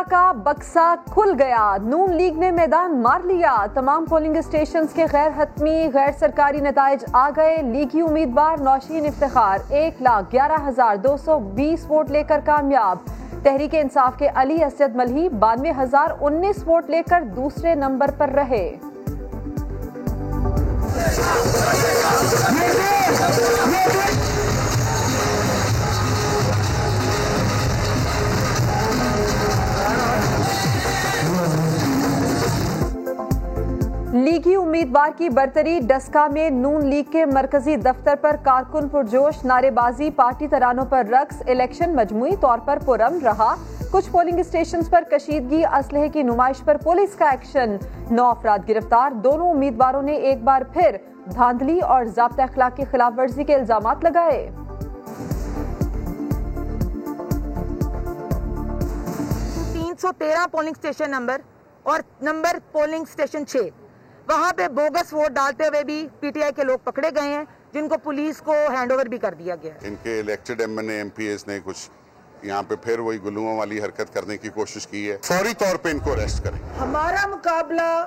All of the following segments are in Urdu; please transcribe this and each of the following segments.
کا بکسا کھل گیا، نون لیگ نے میدان مار لیا، تمام پولنگ اسٹیشنز کے غیر حتمی غیر سرکاری نتائج آ گئے، لیگی امیدوار نوشین افتخار 1,11,220 ووٹ لے کر کامیاب، تحریک انصاف کے علی اسد ملہی 92,019 ووٹ لے کر دوسرے نمبر پر رہے۔ لیگی امیدوار کی برتری، ڈسکا میں نون لیگ کے مرکزی دفتر پر کارکن پرجوش، نعرے بازی، پارٹی ترانوں پر رقص، الیکشن مجموعی طور پر پرامن رہا، کچھ پولنگ اسٹیشنز پر کشیدگی، اسلحے کی نمائش پر پولیس کا ایکشن، 9 افراد گرفتار، دونوں امیدواروں نے ایک بار پھر دھاندلی اور ضابطہ اخلاق کی خلاف ورزی کے الزامات لگائے۔ 313 پولنگ اسٹیشن نمبر اور نمبر پولنگ اسٹیشن 6 وہاں پہ بوگس ووٹ ڈالتے ہوئے بھی پی ٹی آئی کے لوگ پکڑے گئے ہیں، جن کو پولیس کو ہینڈ اوور بھی کر دیا گیا ہے۔ ان کے elected M N A M P As نے کچھ یہاں پہ پھر وہی گلوؤں والی حرکت کرنے کی کوشش کی ہے، فوری طور پہ ان کو اریسٹ کریں۔ ہمارا مقابلہ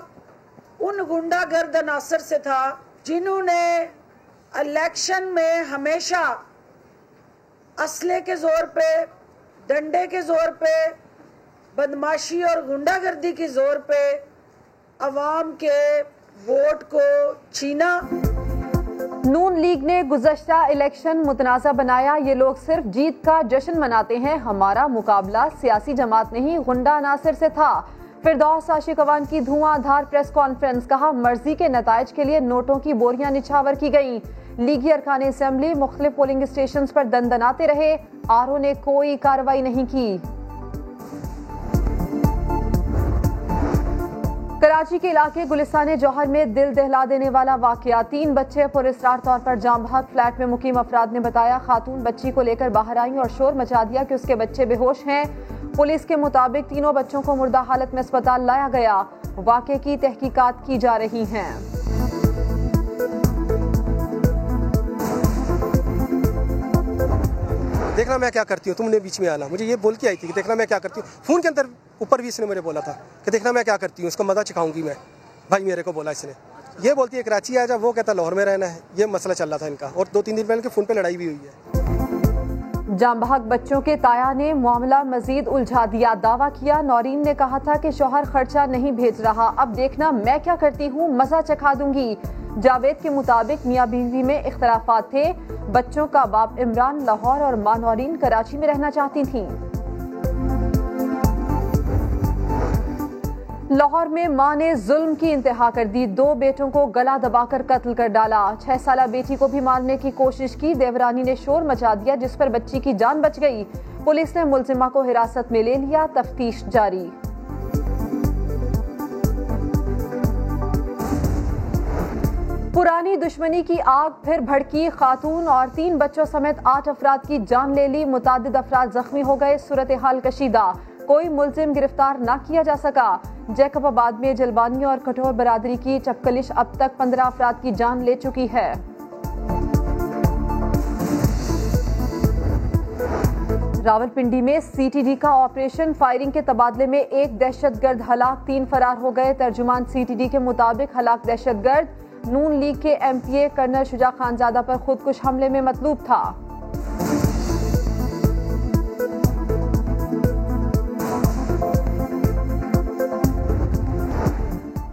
ان گنڈا گرد عناصر سے تھا جنہوں نے الیکشن میں ہمیشہ اسلحے کے زور پہ، ڈنڈے کے زور پہ، بدماشی اور گنڈا گردی کی زور پہ عوام کے ووٹ کو چھینا۔ نون لیگ نے گزشتہ الیکشن متنازع بنایا، یہ لوگ صرف جیت کا جشن مناتے ہیں، ہمارا مقابلہ سیاسی جماعت نہیں غنڈہ عناصر سے تھا۔ فردوس عاشقوان کی دھواں دھار پریس کانفرنس، کہا مرضی کے نتائج کے لیے نوٹوں کی بوریاں نچھاور کی گئیں، لیگی ارکان اسمبلی مختلف پولنگ اسٹیشنز پر دندناتے رہے، آر او نے کوئی کارروائی نہیں کی۔ کراچی کے علاقے گلستان جوہر میں دل دہلا دینے والا واقعہ، 3 بچے پراسرار طور پر جاں بحق، فلیٹ میں مقیم افراد نے بتایا خاتون بچی کو لے کر باہر آئیں اور شور مچا دیا کہ اس کے بچے بے ہوش ہیں، پولیس کے مطابق تینوں بچوں کو مردہ حالت میں اسپتال لایا گیا، واقعے کی تحقیقات کی جا رہی ہیں۔ دیکھنا میں کیا کرتی ہوں، تم نے بیچ میں آنا، مجھے یہ بول کے آئی تھی کہ دیکھنا میں کیا کرتی ہوں، فون کے اندر اوپر بھی اس نے مجھے بولا تھا کہ دیکھنا میں کیا کرتی ہوں، اس کو مزہ چکھاؤں گی میں، بھائی میرے کو بولا اس نے، یہ بولتی ہے کراچی آ جا، وہ کہتا لاہور میں رہنا ہے، یہ مسئلہ چل رہا تھا ان کا، اور 2-3 دن پہلے کے فون پہ لڑائی بھی ہوئی ہے۔ جاں بحق بچوں کے تایا نے معاملہ مزید الجھا دیا، دعویٰ کیا نورین نے کہا تھا کہ شوہر خرچہ نہیں بھیج رہا، اب دیکھنا میں کیا کرتی ہوں، مزہ چکھا دوں گی۔ جاوید کے مطابق میاں بیوی میں اختلافات تھے، بچوں کا باپ عمران لاہور اور ماں نورین کراچی میں رہنا چاہتی تھیں۔ لاہور میں ماں نے ظلم کی انتہا کر دی، 2 بیٹوں کو گلا دبا کر قتل کر ڈالا، 6 سالہ بیٹی کو بھی مارنے کی کوشش کی، دیورانی نے شور مچا دیا جس پر بچی کی جان بچ گئی، پولیس نے ملزمہ کو حراست میں لے لیا، تفتیش جاری۔ پرانی دشمنی کی آگ پھر بھڑکی، خاتون اور 3 بچوں سمیت 8 افراد کی جان لے لی، متعدد افراد زخمی ہو گئے، صورتحال کشیدہ، کوئی ملزم گرفتار نہ کیا جا سکا۔ جیکب آباد میں جلبانی اور کٹور برادری کی چپکلش اب تک 15 افراد کی جان لے چکی ہے۔ راولپنڈی میں سی ٹی ڈی کا آپریشن، فائرنگ کے تبادلے میں 1 دہشت گرد ہلاک، 3 فرار ہو گئے، ترجمان سی ٹی ڈی کے مطابق ہلاک دہشت گرد نون لیگ کے ایم پی اے کرنل شجاع خان زادہ پر خودکش حملے میں مطلوب تھا۔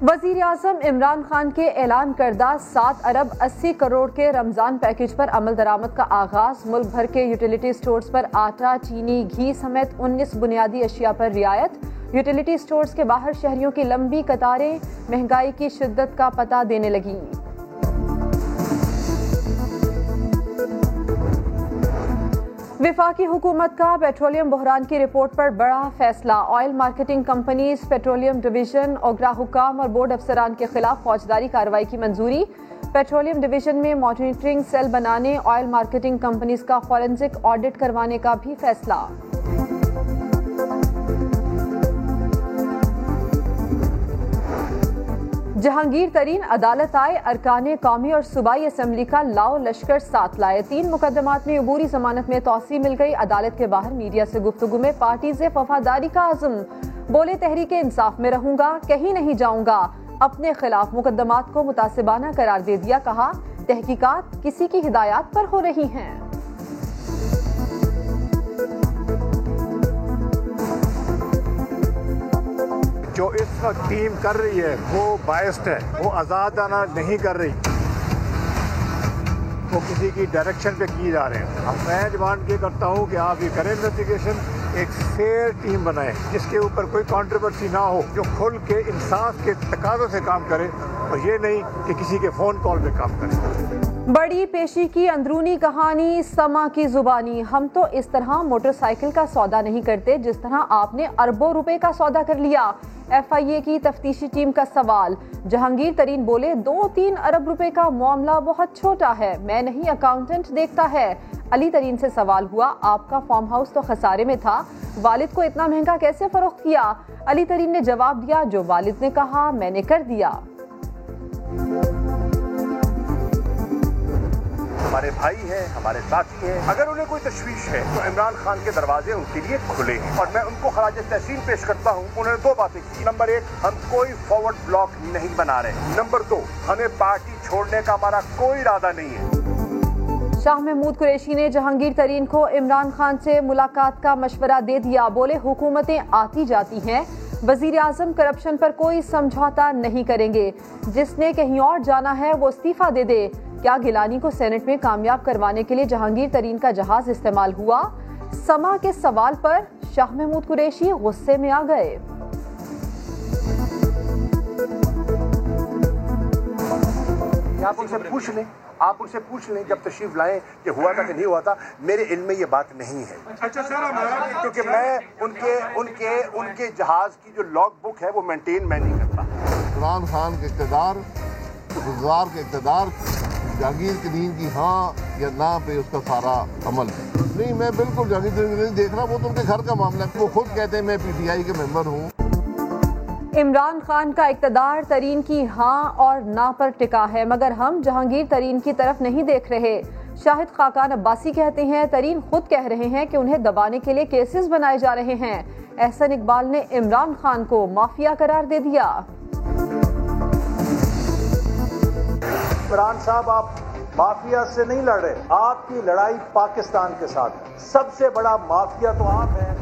وزیر اعظم عمران خان کے اعلان کردہ 7 ارب 80 کروڑ کے رمضان پیکج پر عمل درآمد کا آغاز، ملک بھر کے یوٹیلیٹی سٹورز پر آٹا، چینی، گھی سمیت 19 بنیادی اشیاء پر رعایت، یوٹیلیٹی سٹورز کے باہر شہریوں کی لمبی قطاریں مہنگائی کی شدت کا پتہ دینے لگیں۔ وفاقی حکومت کا پیٹرولیم بحران کی رپورٹ پر بڑا فیصلہ، oil marketing companies, petroleum division, OGRA حکام اور بورڈ افسران کے خلاف فوجداری کارروائی کی منظوری، پیٹرولیم ڈویژن میں مانیٹرنگ سیل بنانے، آئل مارکیٹنگ کمپنیز کا فورنزک آڈٹ کروانے کا بھی فیصلہ۔ جہانگیر ترین عدالت آئے، ارکان قومی اور صوبائی اسمبلی کا لاؤ لشکر ساتھ لائے، 3 مقدمات میں عبوری ضمانت میں توسیع مل گئی، عدالت کے باہر میڈیا سے گفتگو میں پارٹیز وفاداری کا عزم، بولے تحریک انصاف میں رہوں گا، کہیں نہیں جاؤں گا، اپنے خلاف مقدمات کو متعصبانہ قرار دے دیا، کہا تحقیقات کسی کی ہدایات پر ہو رہی ہیں۔ جو اس وقت ٹیم کر رہی ہے وہ بائسڈ ہے، وہ آزادانہ نہیں کر رہی، وہ کسی کی ڈائریکشن پہ کی جا رہے ہیں۔ اب میں ڈیمانڈ یہ کرتا ہوں کہ آپ یہ کریں انویسٹیگیشن، ایک فیئر ٹیم بنائیں جس کے اوپر کوئی کنٹروورسی نہ ہو، جو کھل کے انصاف کے تقاضوں سے کام کرے اور یہ نہیں کہ کسی کے فون کال پہ کام کرے۔ بڑی پیشی کی اندرونی کہانی، سما کی زبانی۔ ہم تو اس طرح موٹر سائیکل کا سودا نہیں کرتے جس طرح آپ نے اربوں روپے کا سودا کر لیا۔ ایف آئی اے کی تفتیشی ٹیم کا سوال۔ جہانگیر ترین بولے 2-3 ارب روپے کا معاملہ بہت چھوٹا ہے، میں نہیں اکاؤنٹنٹ دیکھتا ہے۔ علی ترین سے سوال ہوا، آپ کا فارم ہاؤس تو خسارے میں تھا، والد کو اتنا مہنگا کیسے فروخت کیا؟ علی ترین نے جواب دیا، جو والد نے کہا میں نے کر دیا۔ ہمارے بھائی ہیں، ہمارے ساتھی ہیں، اگر انہیں کوئی تشویش ہے تو عمران خان کے دروازے ان کے لیے کھلے ہیں اور میں ان کو خراج تحسین پیش کرتا ہوں۔ انہوں نے 2 باتیں کی۔ نمبر 1، ہم کوئی فارورڈ بلاک نہیں بنا رہے۔ نمبر 2، ہمیں پارٹی چھوڑنے کا ہمارا کوئی ارادہ نہیں ہے۔ شاہ محمود قریشی نے جہانگیر ترین کو عمران خان سے ملاقات کا مشورہ دے دیا، بولے حکومتیں آتی جاتی ہیں، وزیر اعظم کرپشن پر کوئی سمجھوتا نہیں کریں گے، جس نے کہیں اور جانا ہے وہ استعفیٰ دے دے۔ کیا گیلانی کو سینٹ میں کامیاب کروانے کے لیے جہانگیر ترین کا جہاز استعمال ہوا؟ سما کے سوال پر شاہ محمود قریشی غصے میں آ گئے۔ آپ ان سے پوچھ لیں جب تشریف لائیں کہ ہوا تھا کہ نہیں ہوا تھا، میرے علم میں یہ بات نہیں ہے، کیونکہ میں ان کے جہاز کی جو لاگ بک ہے وہ مینٹین میں نہیں کرتا۔ عمران خان کے اقتدار، گزار کے اقتدار، جہانگیر ترین کی ہاں یا نہ پہ اس کا سارا عمل ہے۔ نہیں، میں بالکل جہانگیر ترین نہیں دیکھ رہا، وہ تو ان کے گھر کا معاملہ ہے، وہ خود کہتے ہیں میں پی ٹی آئی کے ممبر ہوں۔ عمران خان کا اقتدار ترین کی ہاں اور نہ پر ٹکا ہے، مگر ہم جہانگیر ترین کی طرف نہیں دیکھ رہے۔ شاہد خاقان عباسی کہتے ہیں ترین خود کہہ رہے ہیں کہ انہیں دبانے کے لیے کیسز بنائے جا رہے ہیں۔ احسن اقبال نے عمران خان کو مافیا قرار دے دیا۔ عمران صاحب، آپ مافیا سے نہیں لڑ رہے، آپ کی لڑائی پاکستان کے ساتھ ہے۔ سب سے بڑا مافیا تو آپ ہیں۔